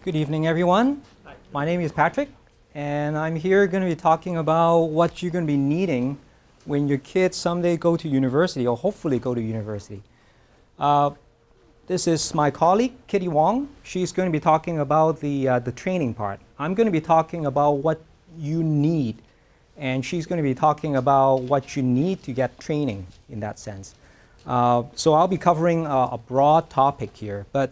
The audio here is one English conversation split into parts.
Good evening, everyone. Hi. My name is Patrick, and I'm here going to be talking about what you're going to be needing when your kids someday go to university, or hopefully go to university. This is my colleague, Kitty Wong. She's going to be talking about the training part. I'm going to be talking about what you need, and she's going to be talking about what you need to get training in that sense. So I'll be covering a broad topic here, but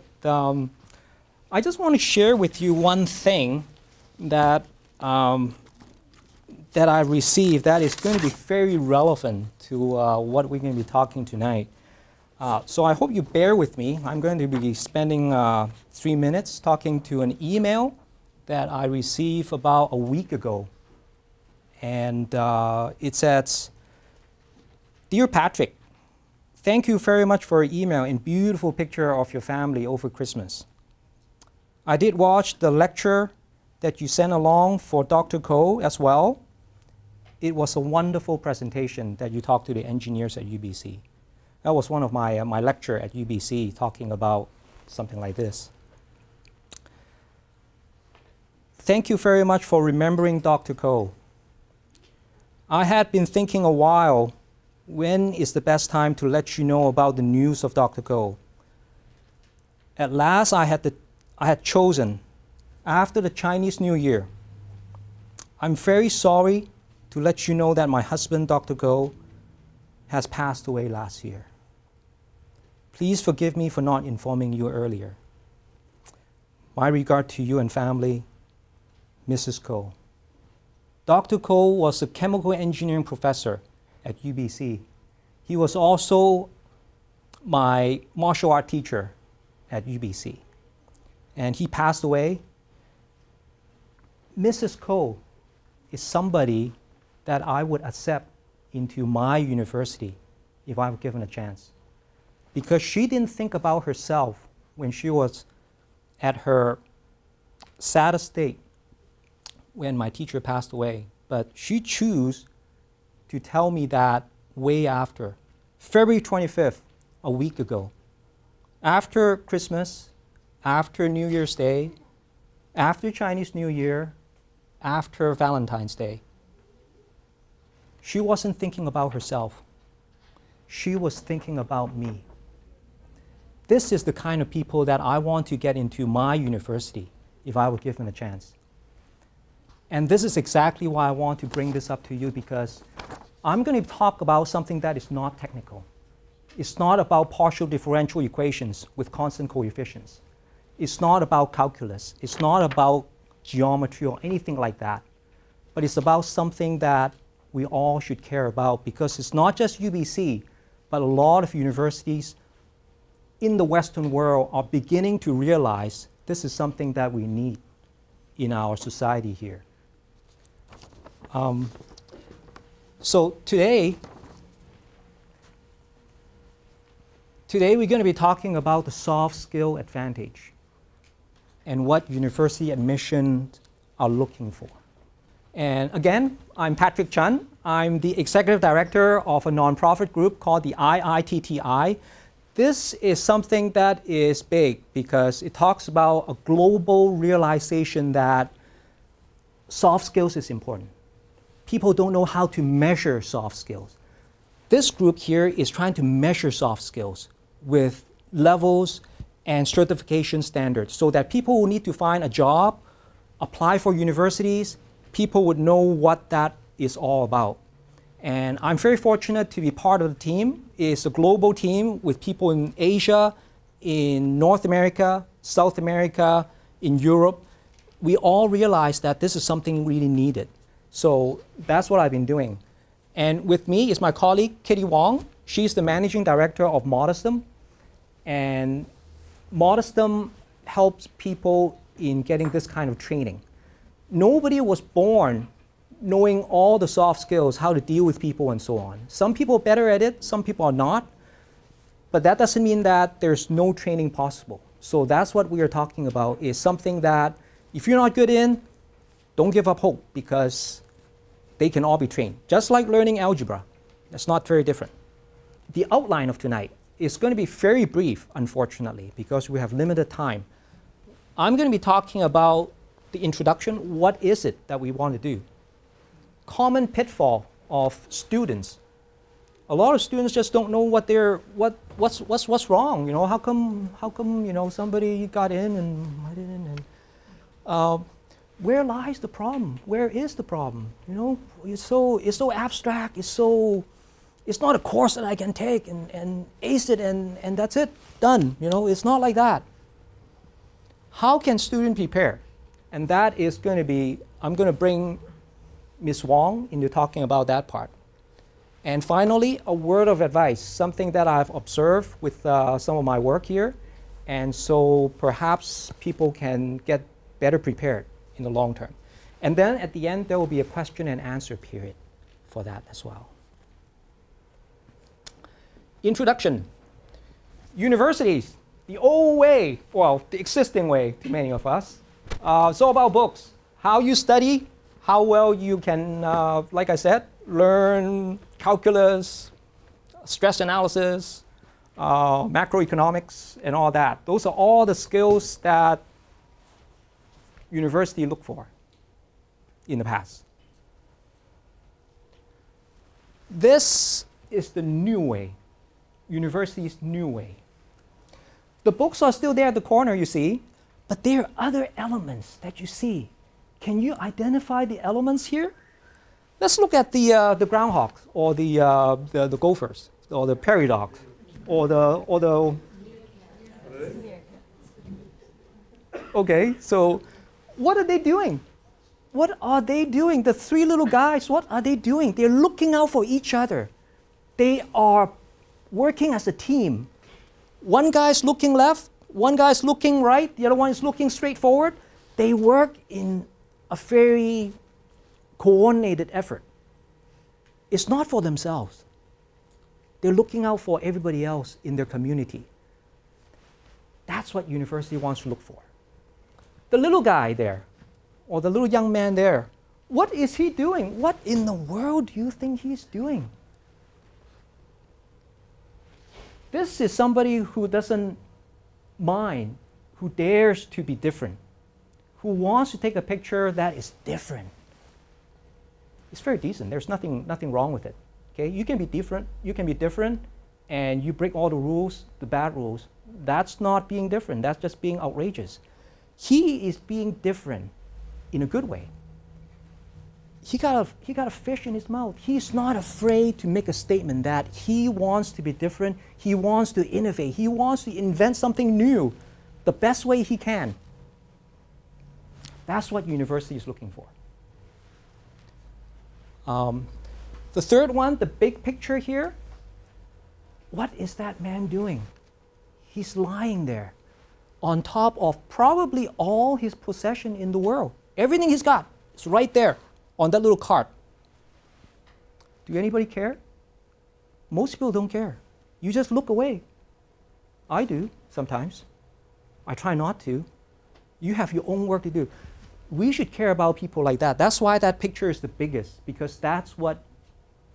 I just want to share with you one thing that that I received that is going to be very relevant to what we're going to be talking tonight. So I hope you bear with me. I'm going to be spending 3 minutes talking to an email that I received about a week ago. And it says, "Dear Patrick, thank you very much for your email and beautiful picture of your family over Christmas. I did watch the lecture that you sent along for Dr. Ko as well. It was a wonderful presentation that you talked to the engineers at UBC. That was one of my lecture at UBC talking about something like this. Thank you very much for remembering Dr. Ko. I had been thinking a while, when is the best time to let you know about the news of Dr. Ko? At last I had chosen after the Chinese New Year. I'm very sorry to let you know that my husband, Dr. Ko, has passed away last year. Please forgive me for not informing you earlier. My regard to you and family, Mrs. Ko." Dr. Ko was a chemical engineering professor at UBC. He was also my martial art teacher at UBC. And he passed away. Mrs. Ko is somebody that I would accept into my university if I were given a chance. Because she didn't think about herself when she was at her saddest state when my teacher passed away. But she chose to tell me that way after. February 25th, a week ago. After Christmas, after New Year's Day, after Chinese New Year, after Valentine's Day. She wasn't thinking about herself. She was thinking about me. This is the kind of people that I want to get into my university if I were given a chance. And this is exactly why I want to bring this up to you, because I'm going to talk about something that is not technical. It's not about partial differential equations with constant coefficients. It's not about calculus. It's not about geometry or anything like that. But it's about something that we all should care about, because it's not just UBC, but a lot of universities in the Western world are beginning to realize this is something that we need in our society here. So today we're going to be talking about the soft skill advantage and what university admissions are looking for. And again, I'm Patrick Chun. I'm the executive director of a nonprofit group called the IITTI. This is something that is big because it talks about a global realization that soft skills is important. People don't know how to measure soft skills. This group here is trying to measure soft skills with levels and certification standards so that people who need to find a job, apply for universities, people would know what that is all about. And I'm very fortunate to be part of the team. It's a global team with people in Asia, in North America, South America, in Europe. We all realize that this is something really needed. So that's what I've been doing. And with me is my colleague, Kitty Wong. She's the managing director of Modestum. And Modestum helps people in getting this kind of training. Nobody was born knowing all the soft skills, how to deal with people and so on. Some people are better at it, some people are not. But that doesn't mean that there's no training possible. So that's what we are talking about, is something that if you're not good in, don't give up hope, because they can all be trained. Just like learning algebra. That's not very different. The outline of tonight is going to be very brief, unfortunately, because we have limited time. I'm going to be talking about the introduction. What is it that we want to do? Common pitfall of students. A lot of students just don't know what's wrong. You know, how come you know somebody got in and I didn't? And where lies the problem? Where is the problem? You know, it's so abstract. It's not a course that I can take and ace it and that's it, done. You know, it's not like that. How can students prepare? And that is going to be, I'm going to bring Ms. Wong into talking about that part. And finally, a word of advice, something that I've observed with some of my work here. And so perhaps people can get better prepared in the long term. And then at the end, there will be a question and answer period for that as well. Introduction. Universities, the old way, well, the existing way to many of us. It's all about books. How you study, how well you can, like I said, learn calculus, stress analysis, macroeconomics, and all that. Those are all the skills that university look for in the past. This is the new way, university's new way. The books are still there at the corner, you see, but there are other elements that you see. Can you identify the elements here? Let's look at the groundhogs, or the gophers, or the prairie dogs, or the. Okay, so what are they doing? What are they doing? The three little guys, what are they doing? They're looking out for each other. They are working as a team. One guy's looking left, one guy's looking right, the other one is looking straight forward. They work in a very coordinated effort. It's not for themselves. They're looking out for everybody else in their community. That's what university wants to look for. The little guy there, or the little young man there, what is he doing? What in the world do you think he's doing? This is somebody who doesn't mind, who dares to be different, who wants to take a picture that is different. It's very decent. There's nothing wrong with it. Okay, you can be different, and you break all the rules, the bad rules. That's not being different. That's just being outrageous. He is being different in a good way. He got a fish in his mouth. He's not afraid to make a statement that he wants to be different. He wants to innovate. He wants to invent something new the best way he can. That's what university is looking for. The third one, the big picture here, what is that man doing? He's lying there on top of probably all his possession in the world. Everything he's got is right there on that little cart. Do anybody care? Most people don't care. You just look away. I do sometimes. I try not to. You have your own work to do. We should care about people like that. That's why that picture is the biggest, because that's what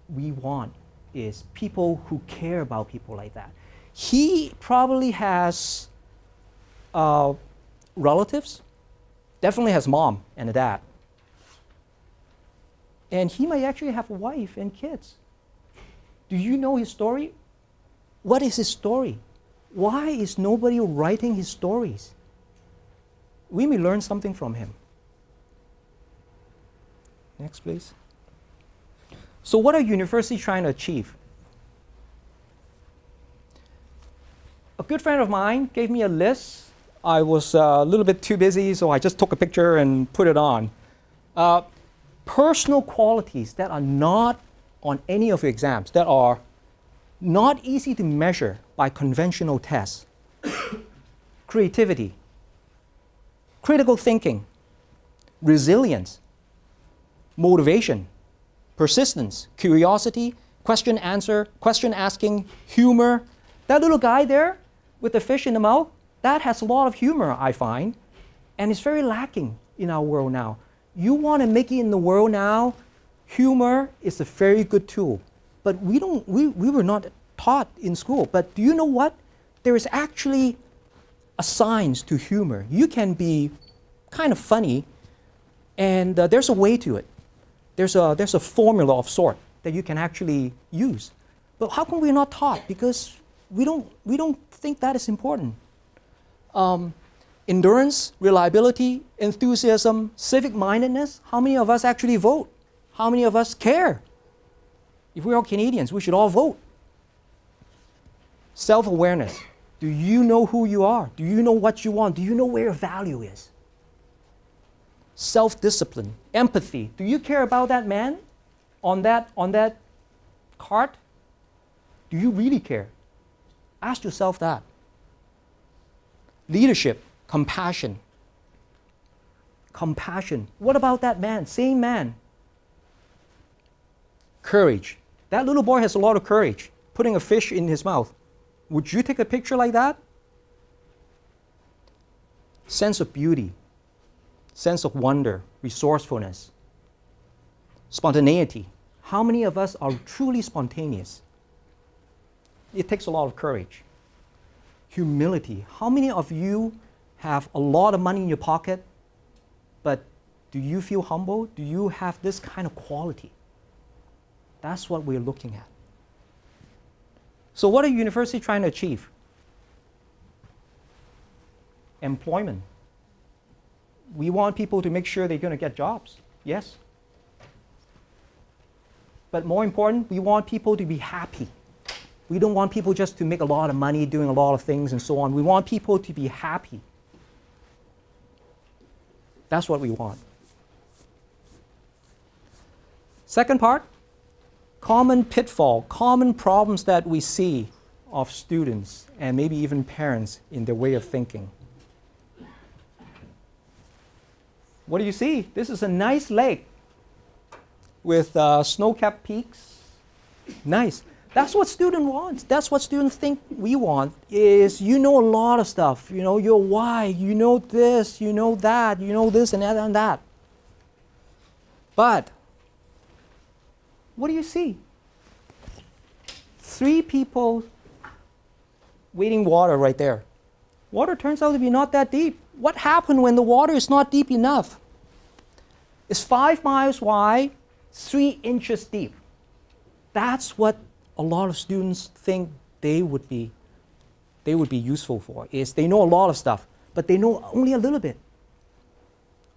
we want, is people who care about people like that. He probably has relatives, definitely has mom and a dad. And he might actually have a wife and kids. Do you know his story? What is his story? Why is nobody writing his stories? We may learn something from him. Next, please. So what are universities trying to achieve? A good friend of mine gave me a list. I was a little bit too busy, so I just took a picture and put it on. Personal qualities that are not on any of your exams, that are not easy to measure by conventional tests. Creativity, critical thinking, resilience, motivation, persistence, curiosity, question asking, humor. That little guy there with the fish in the mouth, that has a lot of humor, I find, and it's very lacking in our world now. You want to make it in the world now, humor is a very good tool. But we were not taught in school. But do you know what? There is actually science to humor. You can be kind of funny, and there's a way to it. There's a formula of sort that you can actually use. But how come we're not taught? Because we don't think that is important. Endurance, reliability, enthusiasm, civic-mindedness. How many of us actually vote? How many of us care? If we're all Canadians, we should all vote. Self-awareness. Do you know who you are? Do you know what you want? Do you know where your value is? Self-discipline, empathy. Do you care about that man on that cart? Do you really care? Ask yourself that. Leadership, compassion. Compassion. What about that man? Same man. Courage. That little boy has a lot of courage, putting a fish in his mouth. Would you take a picture like that? Sense of beauty, sense of wonder, resourcefulness, spontaneity. How many of us are truly spontaneous? It takes a lot of courage. Humility. How many of you have a lot of money in your pocket, but do you feel humble? Do you have this kind of quality? That's what we're looking at. So what are universities trying to achieve? Employment. We want people to make sure they're going to get jobs. Yes. But more important, we want people to be happy. We don't want people just to make a lot of money doing a lot of things and so on. We want people to be happy. That's what we want. Second part, common pitfall, common problems that we see of students and maybe even parents in their way of thinking. What do you see? This is a nice lake with snow-capped peaks. Nice. That's what student wants. That's what students think we want, is you know a lot of stuff. You know your why, you know this, you know that, you know this and that and that. But what do you see? 3 people waiting water right there. Water turns out to be not that deep. What happened when the water is not deep enough? It's 5 miles wide, 3 inches deep. That's what a lot of students think they would be useful for, is they know a lot of stuff, but they know only a little bit.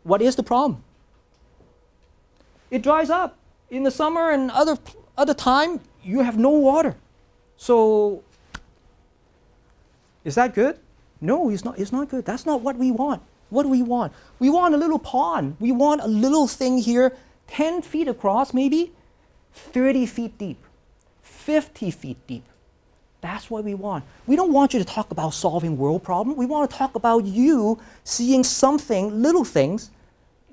What is the problem? It dries up. In the summer and other time, you have no water. So, is that good? No, it's not good. That's not what we want. What do we want? We want a little pond. We want a little thing here, 10 feet across maybe, 30 feet deep, 50 feet deep. That's what we want. We don't want you to talk about solving world problems. We want to talk about you seeing something, little things,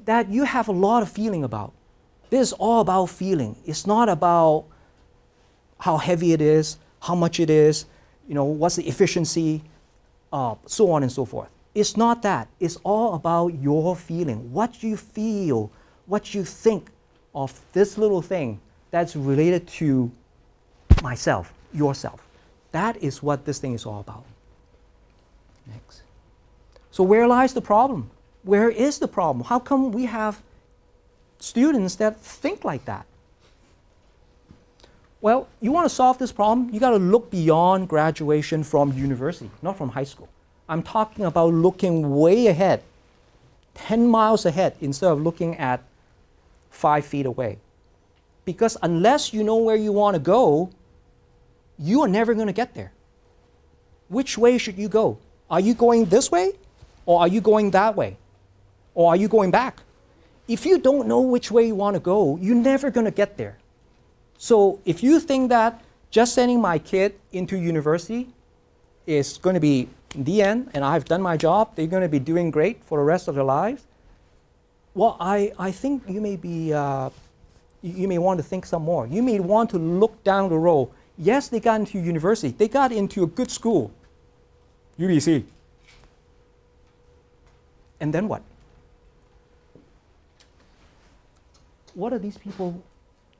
that you have a lot of feeling about. This is all about feeling. It's not about how heavy it is, how much it is, you know, what's the efficiency, so on and so forth. It's not that. It's all about your feeling. What you feel, what you think of this little thing that's related to myself, yourself. That is what this thing is all about. Next. So where lies the problem? Where is the problem? How come we have students that think like that? Well, you want to solve this problem, you got to look beyond graduation from university, not from high school. I'm talking about looking way ahead, 10 miles ahead, instead of looking at 5 feet away. Because unless you know where you want to go, you are never going to get there. Which way should you go? Are you going this way? Or are you going that way? Or are you going back? If you don't know which way you want to go, you're never going to get there. So if you think that just sending my kid into university is going to be the end, and I've done my job, they're going to be doing great for the rest of their lives, well, I think you may be, you may want to think some more. You may want to look down the road. Yes, they got into university. They got into a good school, UBC. And then what? What are these people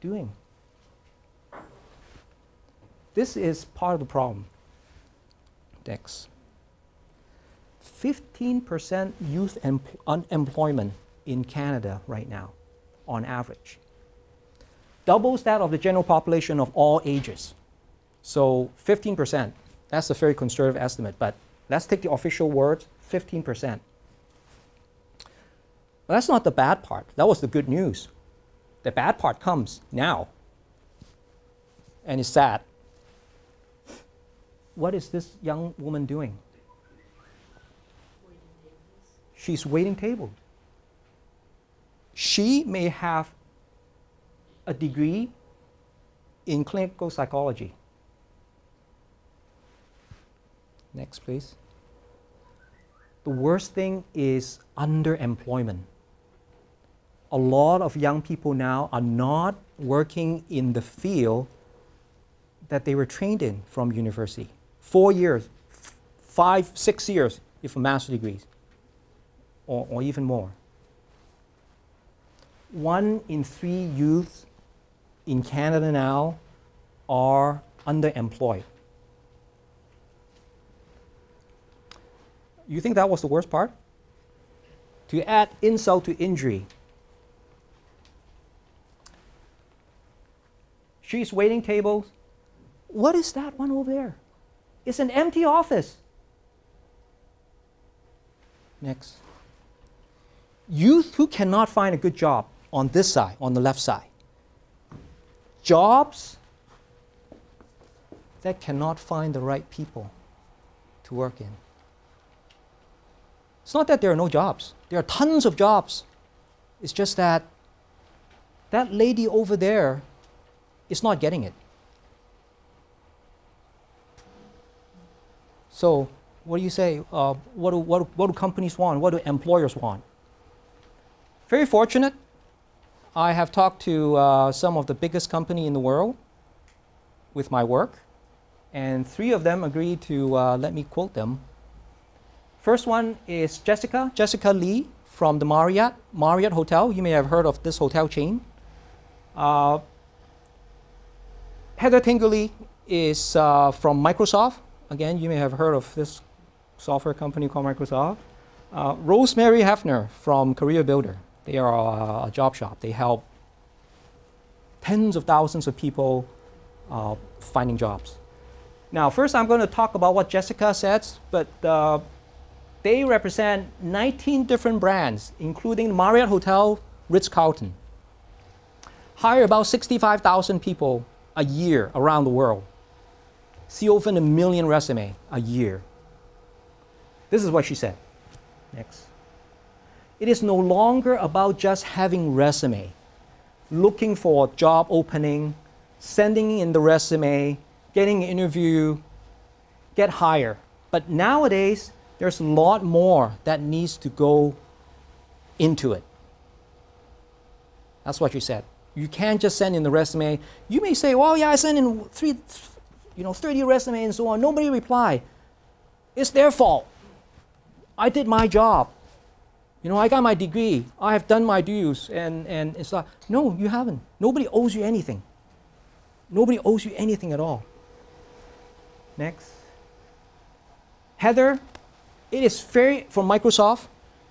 doing? This is part of the problem. Next. 15% youth unemployment in Canada right now, on average. Doubles that of the general population of all ages. So 15%, that's a very conservative estimate, but let's take the official word, 15%. But that's not the bad part. That was the good news. The bad part comes now. And it's sad. What is this young woman doing? She's waiting tables. She may have a degree in clinical psychology. Next, please. The worst thing is underemployment. A lot of young people now are not working in the field that they were trained in from university. 4 years, 5, 6 years, if a master's degree, or even more. 1 in 3 youths in Canada now are underemployed. You think that was the worst part? To add insult to injury, she's waiting tables. What is that one over there? It's an empty office. Next. Youth who cannot find a good job on this side, on the left side. Jobs that cannot find the right people to work in. It's not that there are no jobs. There are tons of jobs. It's just that that lady over there is not getting it. So what do you say? What do companies want? What do employers want? Very fortunate. I have talked to some of the biggest companies in the world with my work, and 3 of them agreed to let me quote them. First one is Jessica Lee from the Marriott Hotel. You may have heard of this hotel chain. Heather Tingley is from Microsoft. Again, you may have heard of this software company called Microsoft. Rosemary Hefner from Career Builder. They are a job shop. They help tens of thousands of people finding jobs. Now, first I'm going to talk about what Jessica says, but they represent 19 different brands, including Marriott Hotel, Ritz-Carlton. Hire about 65,000 people a year around the world. See over 1 million resumes a year. This is what she said. Next. It is no longer about just having resume, looking for a job opening, sending in the resume, getting an interview, get hired. But nowadays, there's a lot more that needs to go into it. That's what she said. You can't just send in the resume. You may say, well, yeah, I sent in 30 resumes and so on. Nobody replied. It's their fault. I did my job. I got my degree. I have done my dues. And it's like, no, you haven't. Nobody owes you anything. Nobody owes you anything at all. Next. Heather, from Microsoft,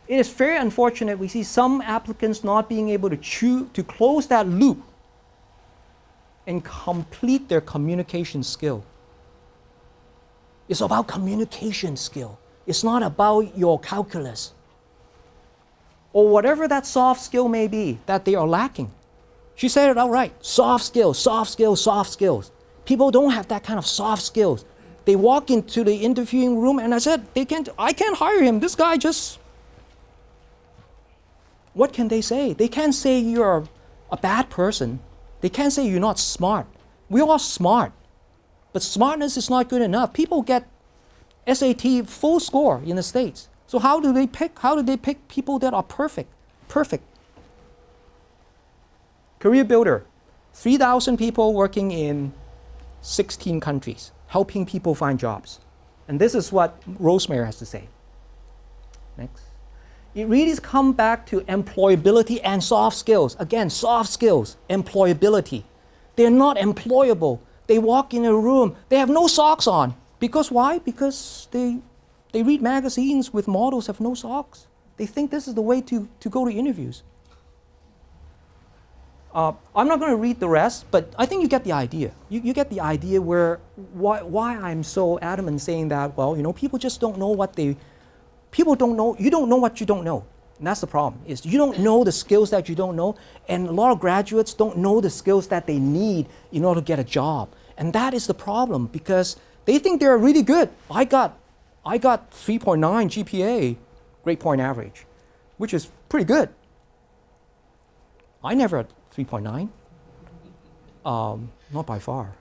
it is very unfortunate we see some applicants not being able to close that loop and complete their communication skill. It's about communication skill. It's not about your calculus or whatever that soft skill may be that they are lacking. She said it outright. Soft skills, soft skills, soft skills. People don't have that kind of soft skills. They walk into the interviewing room and I said, I can't hire him. This guy just... What can they say? They can't say you're a bad person. They can't say you're not smart. We're all smart. But smartness is not good enough. People get SAT full score in the States. So how do they pick people that are perfect? Perfect. Career Builder, 3,000 people working in 16 countries, helping people find jobs. And this is what Rosemary has to say. Next. It really comes back to employability and soft skills. Again, soft skills, employability. They're not employable. They walk in a room, they have no socks on. Because why? Because they They read magazines with models have no socks. They think this is the way to go to interviews. I'm not going to read the rest, but I think you get the idea. You get the idea why I'm so adamant saying that, well, you know, people just don't know people don't know, you don't know what you don't know. And that's the problem, is you don't know the skills that you don't know, and a lot of graduates don't know the skills that they need in order to get a job. And that is the problem, because they think they're really good. I got 3.9 GPA, grade point average, which is pretty good. I never had 3.9, not by far.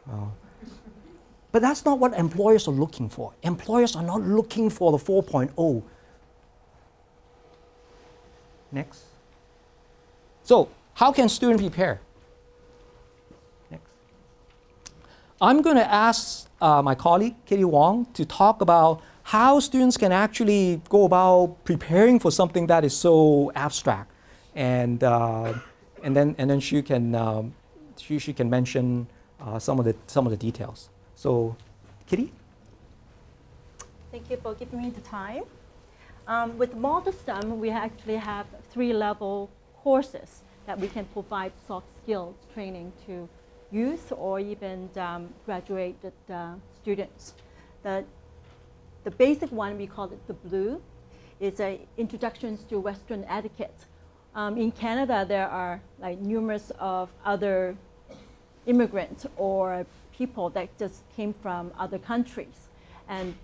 But that's not what employers are looking for. Employers are not looking for the 4.0. Next. So, how can students prepare? Next. I'm going to ask my colleague, Katie Wong, to talk about how students can actually go about preparing for something that is so abstract. And then she can mention some of the details. So, Kitty. Thank you for giving me the time. With model STEM, we actually have 3-level courses that we can provide soft skills training to youth or even graduated students. The basic one, we call it the blue, is introductions to Western etiquette. In Canada, there are like numerous of other immigrants or people that just came from other countries, and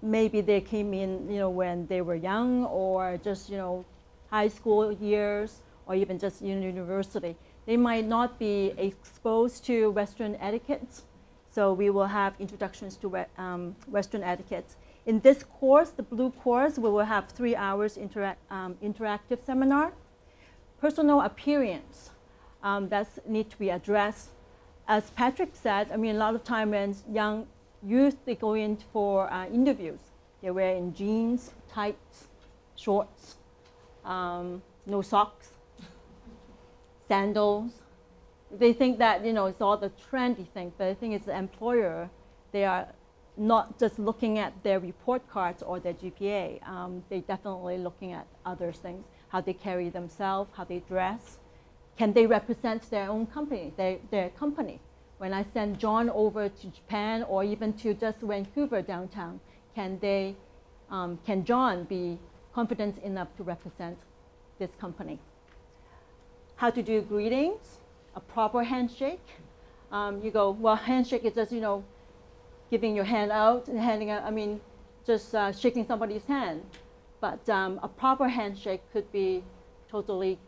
maybe they came in, you know, when they were young, or just, you know, high school years, or even just in university. They might not be exposed to Western etiquette, so we will have introductions to Western etiquette. In this course, the blue course, we will have 3 hours interactive seminar. Personal appearance, that's need to be addressed. As Patrick said, I mean, a lot of time when young youth, they go in for interviews. They're wearing jeans, tights, shorts, no socks, sandals. They think that, you know, it's all the trendy thing, but I think it's the employer. They are not just looking at their report cards or their GPA. They're definitely looking at other things, how they carry themselves, how they dress. Can they represent their own company, their company? When I send John over to Japan or even to just Vancouver downtown, can John be confident enough to represent this company? How to do greetings, a proper handshake. You go, well, handshake is just, you know, giving your hand out and handing out, I mean, just shaking somebody's hand. But a proper handshake could be totally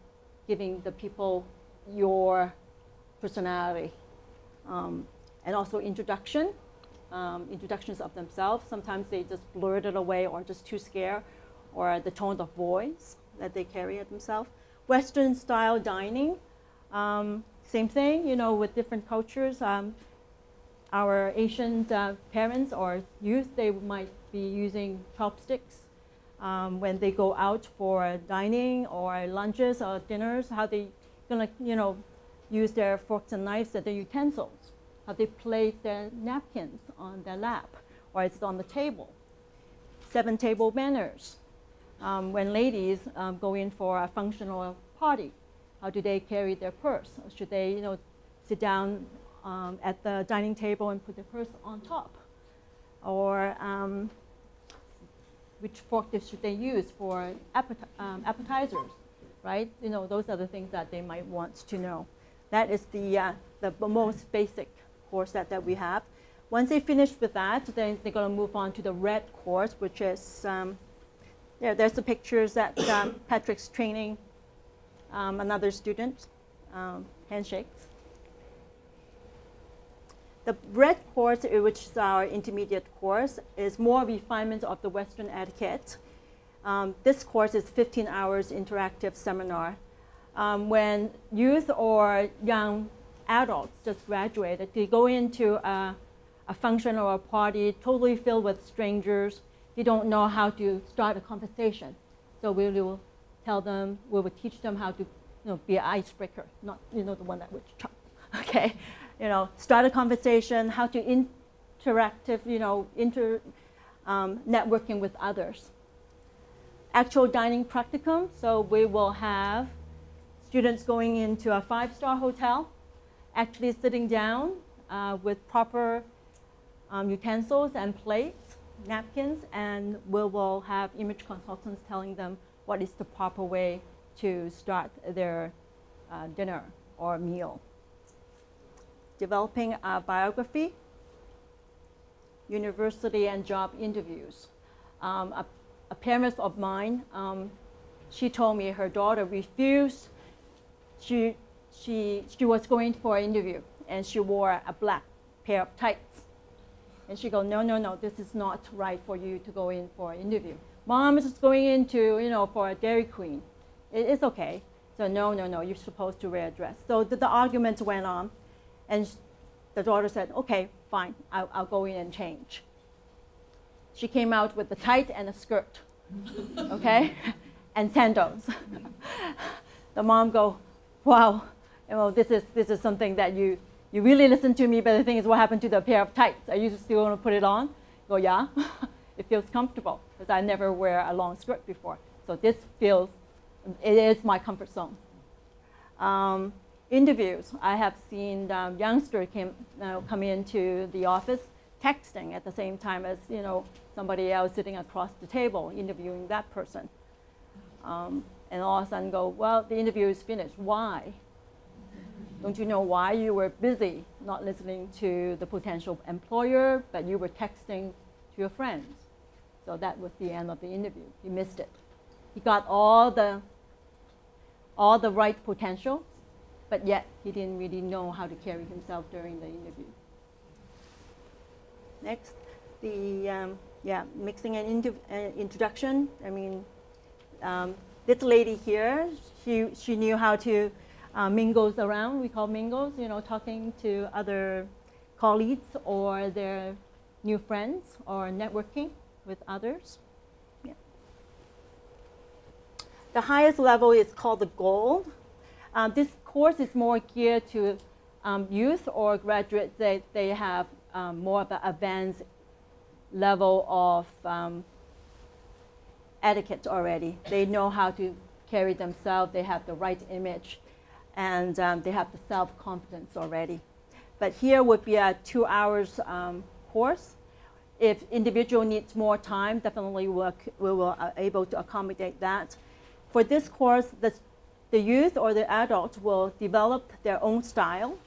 giving the people your personality. And also introductions of themselves. Sometimes they just blurt it away or just too scared, or the tone of voice that they carry at themselves. Western style dining, same thing, you know, with different cultures. Our Asian parents or youth, they might be using chopsticks when they go out for dining or lunches or dinners, how they gonna, you know, use their forks and knives and their utensils, how they place their napkins on their lap, or it's on the table. 7 table manners. When ladies go in for a functional party, how do they carry their purse? Or should they, you know, sit down at the dining table and put their purse on top? Or which fork should they use for appetizers, right? You know, those are the things that they might want to know. That is the most basic course that we have. Once they finish with that, then they're going to move on to the red course, which is, there's the pictures that Patrick's training another student, handshakes. The red course, which is our intermediate course, is more refinement of the Western etiquette. This course is 15 hours interactive seminar. When youth or young adults just graduated, they go into a function or a party totally filled with strangers. They don't know how to start a conversation. So we will tell them, we will teach them how to, you know, be an icebreaker, not, you know, the one that would chop, okay? You know, start a conversation, how to interactive, you know, networking with others. Actual dining practicum, so we will have students going into a 5-star hotel, actually sitting down with proper utensils and plates, napkins, and we will have image consultants telling them what is the proper way to start their dinner or meal. Developing a biography, university and job interviews. A parent of mine, she told me her daughter refused. She was going for an interview, and she wore a black pair of tights. And she goes, no, no, no, this is not right for you to go in for an interview. Mom is going into, for a Dairy Queen. It's okay. So no, no, no, you're supposed to wear a dress. So the argument went on, and the daughter said, okay, fine, I'll go in and change. She came out with the tight and a skirt, okay, and sandals. The mom go, wow, this is something that you really listen to me, but the thing is, what happened to the pair of tights? Are you still going to put it on? Go, yeah, it feels comfortable, because I never wear a long skirt before. So this feels, it is my comfort zone. Interviews, I have seen youngsters come into the office texting at the same time as somebody else sitting across the table interviewing that person. And all of a sudden go, well, the interview is finished. Why? Don't you know why? You were busy, not listening to the potential employer, but you were texting to your friends. So that was the end of the interview. You missed it. He got all the right potential, but yet he didn't really know how to carry himself during the interview. Next, the mixing and introduction. I mean, this lady here, she knew how to mingles around. We call mingles, talking to other colleagues or their new friends or networking with others. Yeah. The highest level is called the gold. This course is more geared to youth or graduates. They have more of an advanced level of etiquette already. They know how to carry themselves. They have the right image, and they have the self-confidence already. But here would be a 2 hours course. If individual needs more time, definitely we will able to accommodate that. For this course, the youth or the adults will develop their own style.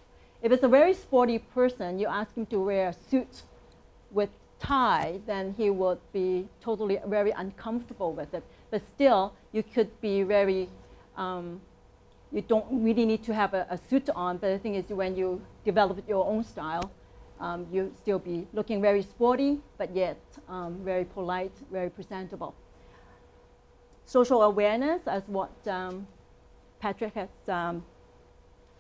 If it's a very sporty person, you ask him to wear a suit with tie, then he would be totally very uncomfortable with it. But still, you could be very, you don't really need to have a suit on, but the thing is when you develop your own style, you still be looking very sporty, but yet very polite, very presentable. Social awareness, as what Patrick has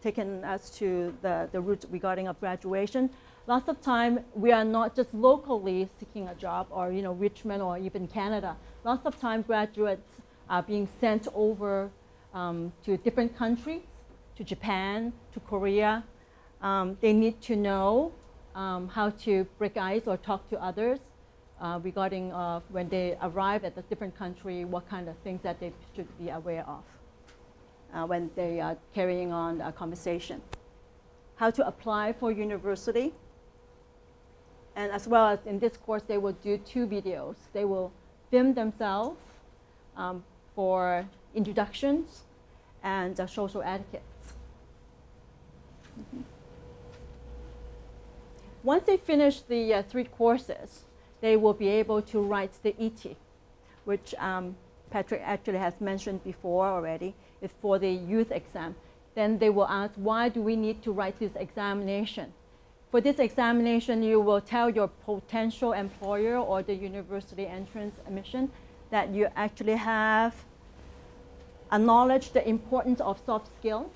taken us to the route regarding of graduation. Lots of time, we are not just locally seeking a job or Richmond or even Canada. Lots of time graduates are being sent over to different countries, to Japan, to Korea. They need to know how to break ice or talk to others regarding when they arrive at a different country, what kind of things that they should be aware of when they are carrying on a conversation. How to apply for university. And as well as in this course, they will do 2 videos. They will film themselves for introductions and social etiquettes. Mm-hmm. Once they finish the 3 courses, they will be able to write the IITTI, which Patrick actually has mentioned before already. It's for the youth exam. Then they will ask, why do we need to write this examination? For this examination, you will tell your potential employer or the university entrance admission that you actually have acknowledged the importance of soft skills,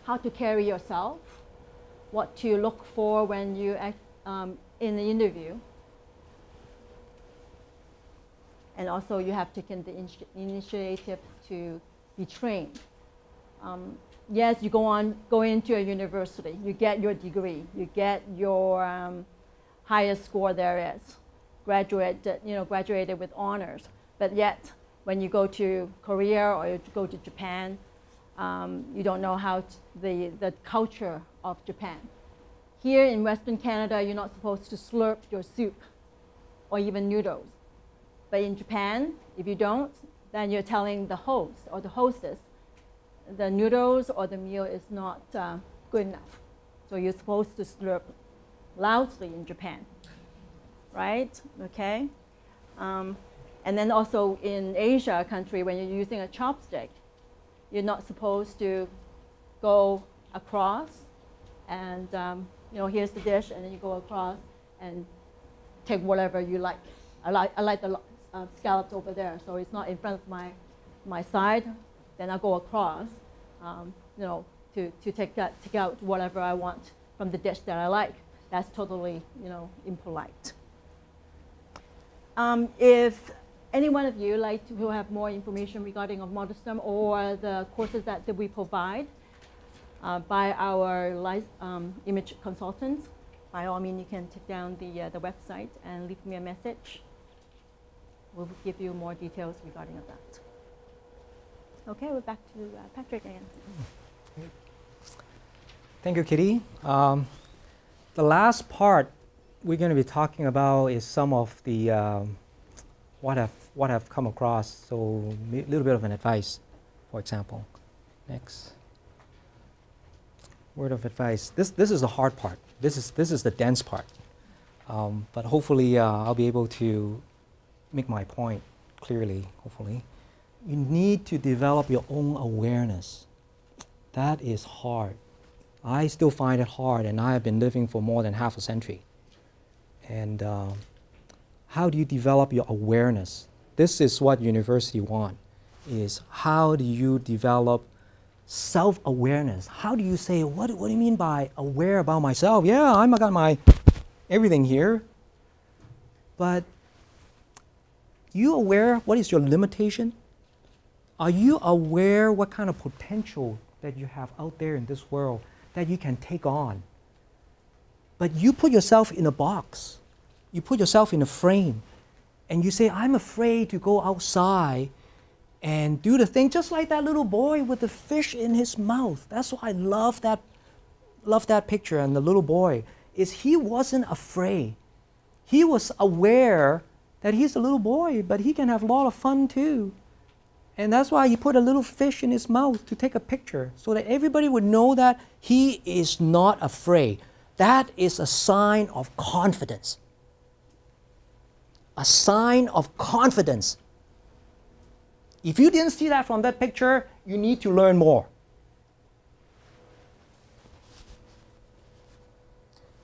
how to carry yourself, what to look for when you act in the interview. And also you have taken the initiative to be trained. Yes, you go into a university, you get your degree, you get your highest score there is. graduated with honors. But yet, when you go to Korea or you go to Japan, you don't know how the culture of Japan. Here in Western Canada, you're not supposed to slurp your soup or even noodles. But in Japan, if you don't, then you're telling the host or the hostess the noodles or the meal is not good enough. So you're supposed to slurp loudly in Japan, right? Okay. And then also in Asia country, when you're using a chopstick, you're not supposed to go across and here's the dish, and then you go across and take whatever you like. I like the scallops over there, so it's not in front of my side. Then I go across, to take out whatever I want from the dish that I like. That's totally, impolite. If any one of you like to have more information regarding of Modestum or the courses that we provide by our image consultants, by all means, you can take down the website and leave me a message. We'll give you more details regarding that. Okay, we're back to Patrick again. Thank you, Kitty. The last part we're going to be talking about is some of the what I've come across. So a little bit of an advice, for example. Next. Word of advice. This is the hard part. This is the dense part. But hopefully I'll be able to make my point clearly, hopefully. You need to develop your own awareness. That is hard. I still find it hard, and I have been living for more than half a century. And how do you develop your awareness? This is what university want, is how do you develop self-awareness? How do you say, what do you mean by aware about myself? Yeah, I got my everything here. But you aware what is your limitation? Are you aware what kind of potential that you have out there in this world that you can take on? But you put yourself in a box. You put yourself in a frame. And you say, I'm afraid to go outside and do the thing just like that little boy with the fish in his mouth. That's why I love that picture. And the little boy, is he wasn't afraid. He was aware that he's a little boy, but he can have a lot of fun too. And that's why he put a little fish in his mouth to take a picture, so that everybody would know that he is not afraid. That is a sign of confidence. A sign of confidence. If you didn't see that from that picture, you need to learn more.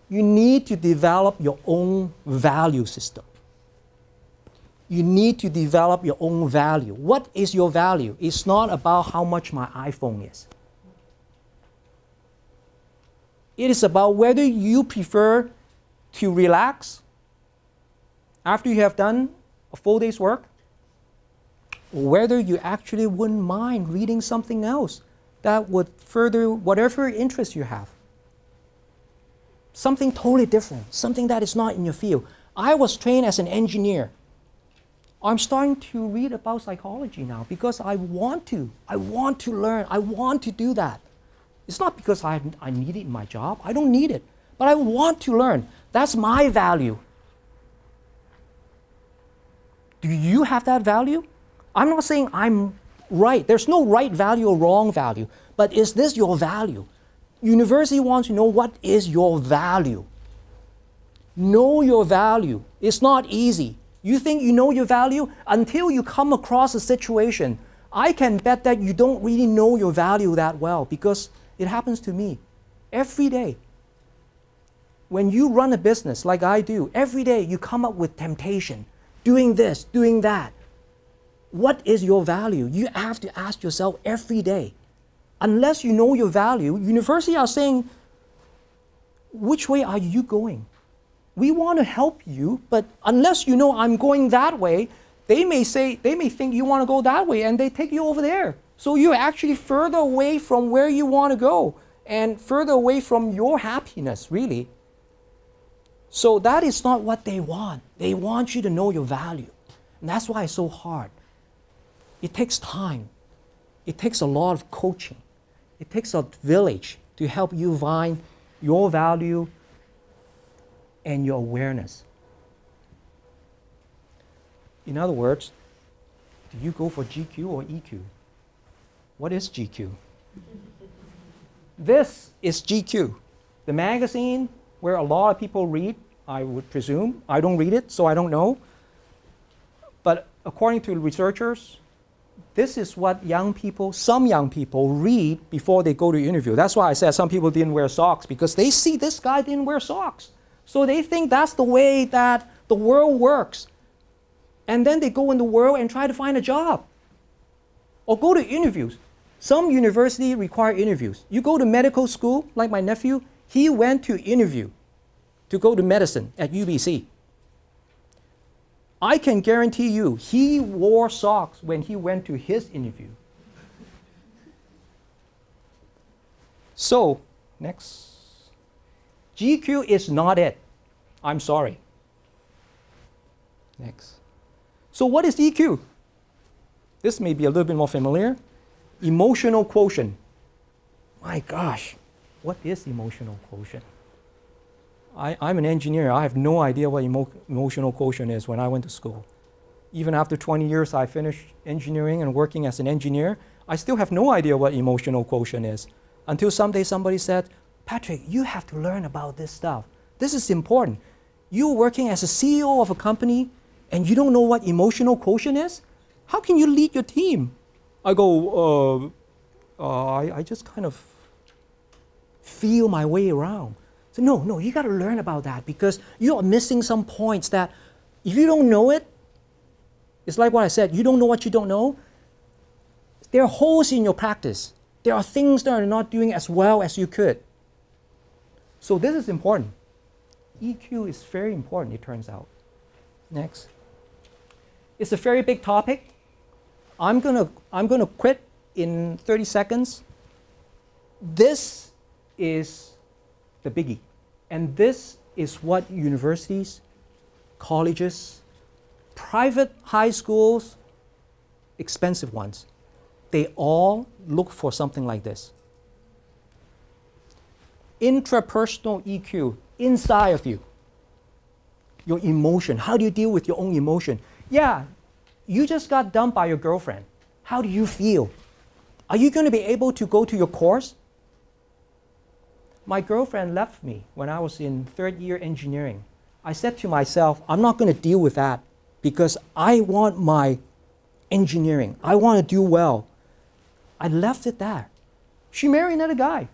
You need to develop your own value system. You need to develop your own value. What is your value? It's not about how much my iPhone is. It is about whether you prefer to relax after you have done a full day's work, or whether you actually wouldn't mind reading something else that would further whatever interest you have. Something totally different, something that is not in your field. I was trained as an engineer. I'm starting to read about psychology now because I want to. I want to learn. I want to do that. It's not because I need it in my job. I don't need it. But I want to learn. That's my value. Do you have that value? I'm not saying I'm right. There's no right value or wrong value. But is this your value? University wants to know what is your value. Know your value. It's not easy. You think you know your value until you come across a situation. I can bet that you don't really know your value that well, because it happens to me every day. When you run a business like I do, every day you come up with temptation, doing this, doing that. What is your value? You have to ask yourself every day. Unless you know your value, university are saying, which way are you going? We want to help you, but unless you know I'm going that way, they may think you want to go that way, and they take you over there. So you're actually further away from where you want to go, and further away from your happiness, really. So that is not what they want. They want you to know your value. And that's why it's so hard. It takes time. It takes a lot of coaching. It takes a village to help you find your value and your awareness. In other words, do you go for GQ or EQ? What is GQ? This is GQ, the magazine where a lot of people read, I would presume. I don't read it, so I don't know. But according to researchers, this is what young people, some young people, read before they go to interview. That's why I said some people didn't wear socks, because they see this guy didn't wear socks. So they think that's the way that the world works. And then they go in the world and try to find a job. Or go to interviews. Some universities require interviews. You go to medical school, like my nephew, he went to interview to go to medicine at UBC. I can guarantee you, he wore socks when he went to his interview. So, next. GQ is not it. I'm sorry. Next. So what is EQ? This may be a little bit more familiar. Emotional quotient. My gosh, what is emotional quotient? I'm an engineer. I have no idea what emotional quotient is when I went to school. Even after 20 years I finished engineering and working as an engineer, I still have no idea what emotional quotient is. Until someday somebody said, Patrick, you have to learn about this stuff. This is important. You're working as a CEO of a company and you don't know what emotional quotient is? How can you lead your team? I go, I just kind of feel my way around. So no, you got to learn about that, because you are missing some points that if you don't know it, it's like what I said, you don't know what you don't know. There are holes in your practice. There are things that are not doing as well as you could. So this is important. EQ is very important, it turns out. Next. It's a very big topic. I'm gonna quit in 30 seconds. This is the biggie. And this is what universities, colleges, private high schools, expensive ones, they all look for something like this. Intrapersonal EQ, inside of you. Your emotion, how do you deal with your own emotion? Yeah, you just got dumped by your girlfriend. How do you feel? Are you going to be able to go to your course? My girlfriend left me when I was in third year engineering. I said to myself, I'm not going to deal with that because I want my engineering. I want to do well. I left it there. She married another guy.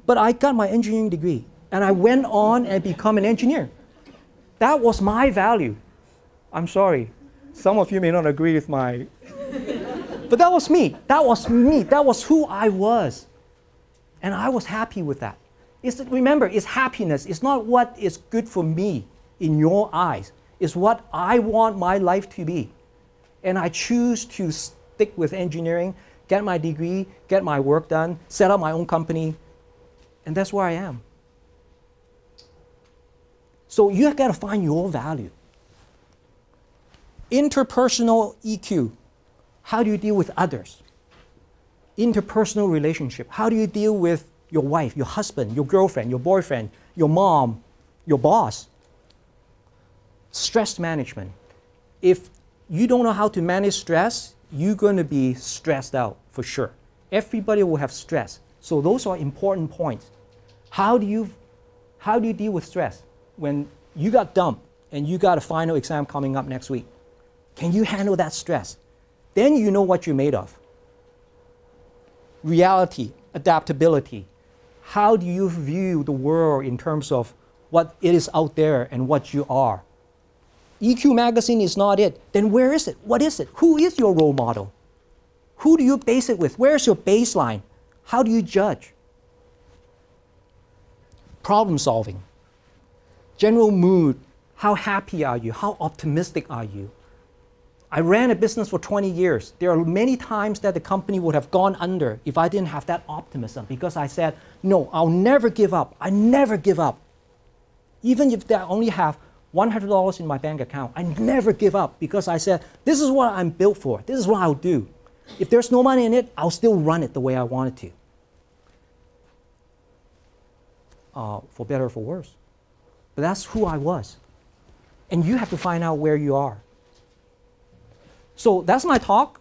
But I got my engineering degree and I went on and become an engineer. That was my value. I'm sorry. Some of you may not agree with my... But that was me. That was me. That was who I was. And I was happy with that. Remember, it's happiness. It's not what is good for me in your eyes. It's what I want my life to be. And I choose to stick with engineering, get my degree, get my work done, set up my own company, and that's where I am. So you got to find your value. Interpersonal EQ. How do you deal with others? Interpersonal relationship. How do you deal with your wife, your husband, your girlfriend, your boyfriend, your mom, your boss? Stress management. If you don't know how to manage stress, you're going to be stressed out for sure. Everybody will have stress. So those are important points. How do you deal with stress when you got dumped and you got a final exam coming up next week? Can you handle that stress? Then you know what you're made of. Reality, adaptability. How do you view the world in terms of what it is out there and what you are? EQ magazine is not it. Then where is it? What is it? Who is your role model? Who do you base it with? Where's your baseline? How do you judge? Problem solving. General mood. How happy are you? How optimistic are you? I ran a business for 20 years. There are many times that the company would have gone under if I didn't have that optimism, because I said, no, I'll never give up. I never give up. Even if I only have $100 in my bank account, I never give up because I said, this is what I'm built for. This is what I'll do. If there's no money in it, I'll still run it the way I want it to. For better or for worse. But that's who I was. And you have to find out where you are. So that's my talk.